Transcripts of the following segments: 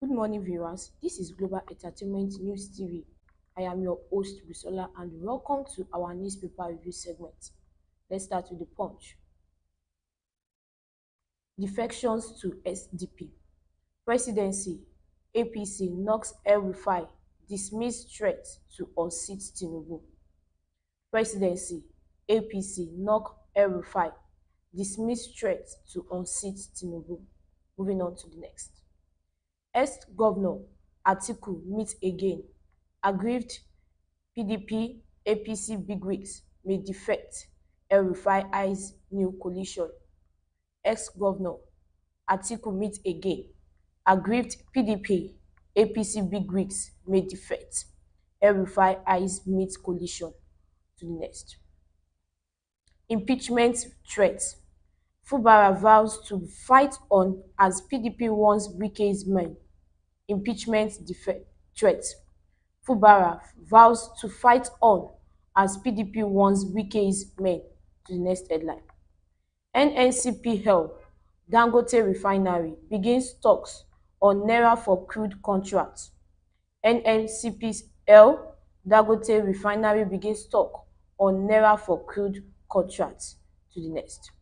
Good morning, viewers. This is Global Entertainment News TV. I am your host, Bisola, and welcome to our newspaper review segment. Let's start with the punch. Defections to SDP. Presidency. APC knocks El-Rufai, dismiss threat to unseat Tinubu. Presidency. APC knock El-Rufai, dismiss threat to unseat Tinubu. Moving on to the next. Ex-Governor Atiku meet again. Aggrieved PDP APC bigwigs may defect. El-Rufai eyes new coalition. Ex-Governor Atiku meet again. Aggrieved PDP APC bigwigs may defect. El-Rufai eyes meet coalition. To the next. Impeachment threat. Fubara vows to fight on as PDP warns Wike's men. Impeachment threat. Fubara vows to fight on as PDP warns Wike's men. To the next headline. NNCP hell. Dangote refinery begins talks on Naira for crude contract. NNCP hell. Dangote refinery begins talk on Naira for crude contract. To the next.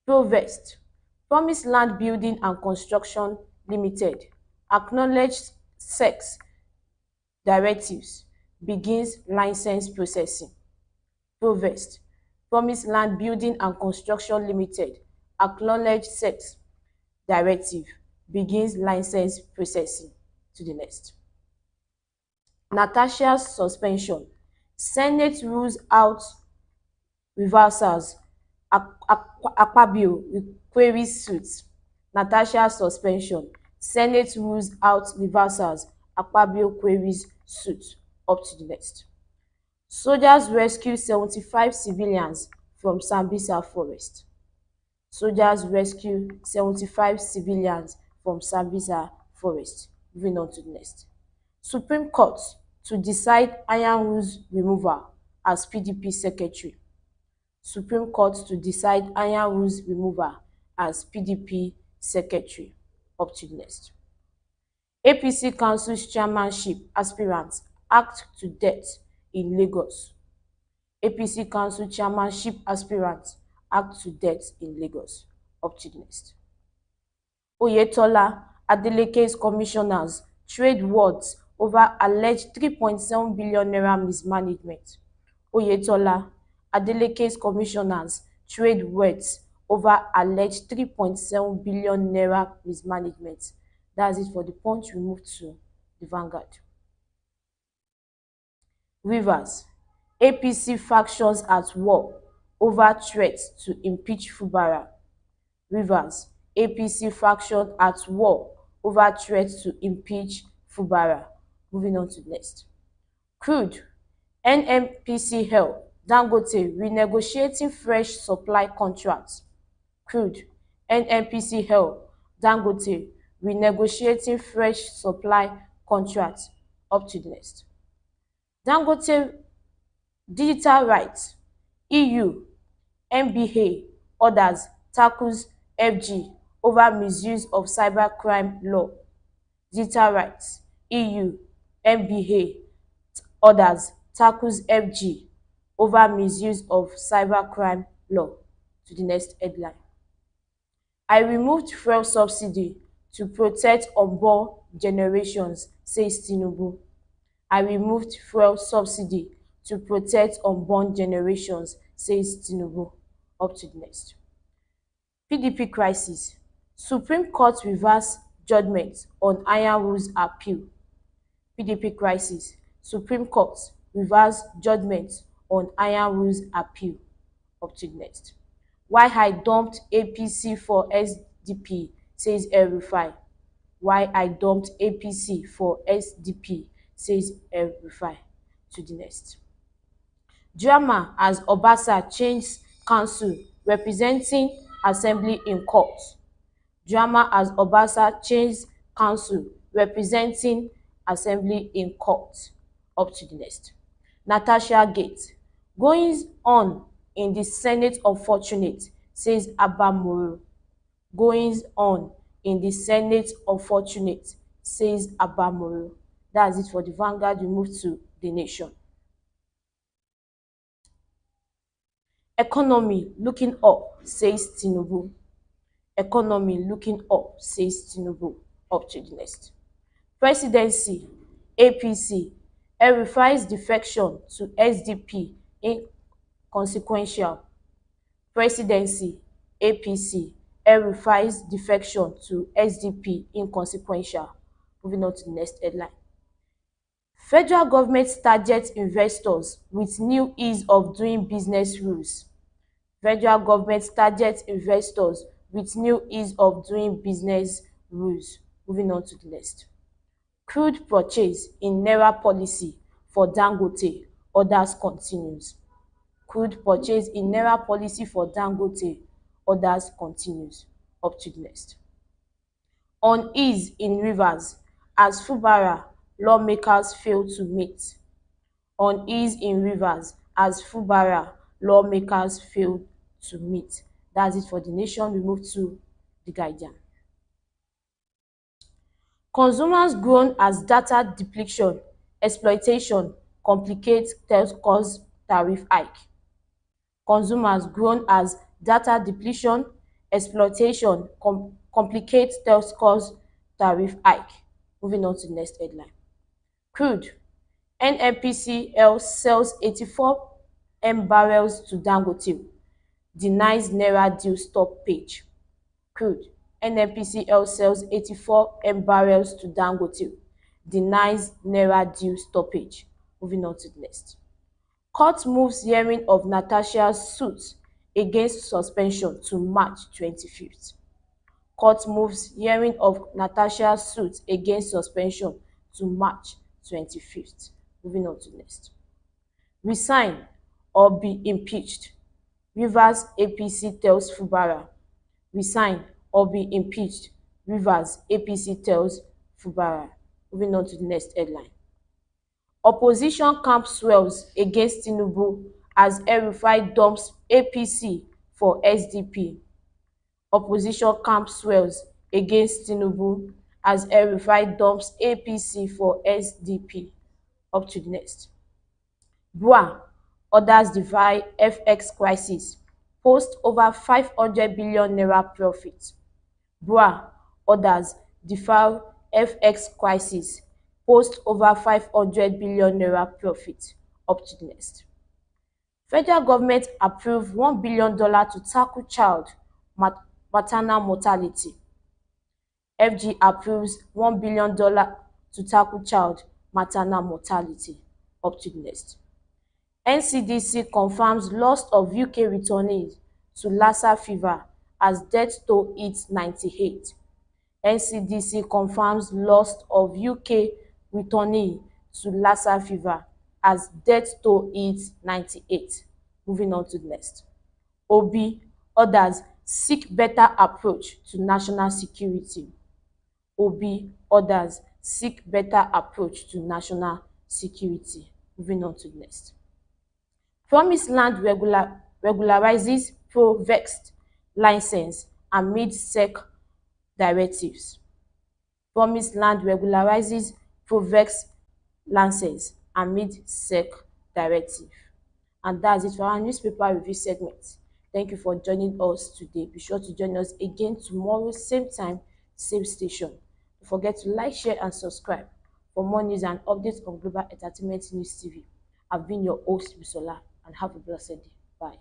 Provest. Promise Land Building and Construction Limited acknowledged sex directives, begins license processing. Provest. Promise Land Building and Construction Limited acknowledged sex directive, begins license processing. To the next. Natasha's suspension. Senate rules out reversals. Akpabio queries suits. Natasha's suspension. Senate rules out reversals. Akpabio queries suits. Up to the next. Soldiers rescue 75 civilians from Sambisa forest. Soldiers rescue 75 civilians from Sambisa forest. Moving on to the next. Supreme Court to decide Iron Rules removal as PDP secretary. Supreme Court to decide Iron Rules removal as PDP secretary. Up to the next. APC Council's chairmanship aspirants hacked to death in Lagos. APC Council chairmanship aspirants hacked to death in Lagos. Up to the next. Oyetola, Adeleke's commissioners trade words over alleged 3.7 billion naira mismanagement. Oyetola, Adeleke's commissioners trade words over alleged 3.7 billion naira mismanagement. That's it for the Punch. We move to the Vanguard. Rivers. APC factions at war over threat to impeach Fubara. Rivers. APC faction at war over threat to impeach Fubara. Moving on to the next. Crude. NNPC hell. Dangote renegotiating fresh supply contracts. Crude. NNPC hell. Dangote renegotiating fresh supply contracts. Up to the next. Dangote digital rights. EU, NBA, others tackles FG over misuse of cybercrime law. Digital rights. EU, NBA, others tackles FG over misuse of cybercrime law. To the next headline. I removed fuel subsidy to protect unborn generations, says Tinubu. I removed fuel subsidy to protect unborn generations, says Tinubu. Up to the next. PDP crisis. Supreme Court reverse judgment on Iron Rules appeal. PDP crisis. Supreme Court reverse judgment on Iron Rules appeal. Up to the next. Why I dumped APC for SDP, says El-Rufai. Why I dumped APC for SDP, says El-Rufai. To the next. Drama as Obasa changed council representing assembly in court. Drama as Obasa changed council representing assembly in court. Up to the next. Natasha Gate. Goings on in the Senate unfortunate, says Abba Moro. Goings on in the Senate unfortunate, says Abamoro. That's it for the Vanguard. We move to the Nation. Economy looking up, says Tinubu. Economy looking up, says Tinubu. Up to the next. Presidency, APC, El-Rufai's defection to SDP inconsequential. Presidency, APC, El-Rufai's defection to SDP inconsequential. Moving on to the next headline. Federal government targets investors with new ease of doing business rules. Federal government targets investors with new ease of doing business rules. Moving on to the next. Crude purchase in Naira policy for Dangote, others continues. Crude purchase in Naira policy for Dangote, others continues. Up to the next. Unease in Rivers as Fubara lawmakers fail to meet. Unease in Rivers as Fubara lawmakers fail to meet. That's it for the Nation. We move to the Guardian. Consumers groan as data depletion, exploitation complicates telcos tariff hike. Consumers groan as data depletion, exploitation complicates telcos tariff hike. Moving on to the next headline. Crude. NNPCL sells 84 M barrels to Dangote, denies Naira deal stop page. Crude. NNPCL sells 84 M barrels to Dangote, denies Naira deal stoppage. Moving on to the next. Court moves hearing of Natasha's suit against suspension to March 25th. Court moves hearing of Natasha's suit against suspension to March 25th. Moving on to the next. Resign or be impeached. Rivers APC tells Fubara. Resign or be impeached. Rivers APC tells Fubara. Moving on to the next headline. Opposition camp swells against Tinubu as El-Rufai dumps APC for SDP. Opposition camp swells against Tinubu as El-Rufai dumps APC for SDP. Up to the next. BUA, others defy FX crisis, post over 500 billion naira profit. BUA, others defy FX crisis, post over 500 billion naira profit. Up to the next. Federal government approved $1 billion to tackle child maternal mortality. FG approves $1 billion to tackle child maternal mortality. Up to the next. NCDC confirms loss of UK returnees to Lassa fever as death toll hits 98. NCDC confirms loss of UK returnee to Lassa fever as death toll hits 98. Moving on to the next. Obi, others seek better approach to national security. Obi, others seek better approach to national security. Moving on to the next. Promised Land regularizes pro-vexed license amid SEC directives. Promised Land regularizes pro-vexed license amid SEC directive. And that's it for our newspaper review segment. Thank you for joining us today. Be sure to join us again tomorrow, same time, same station. Don't forget to like, share, and subscribe for more news and updates on Global Entertainment News TV. I've been your host, Bisola, and have a blessed day. Bye.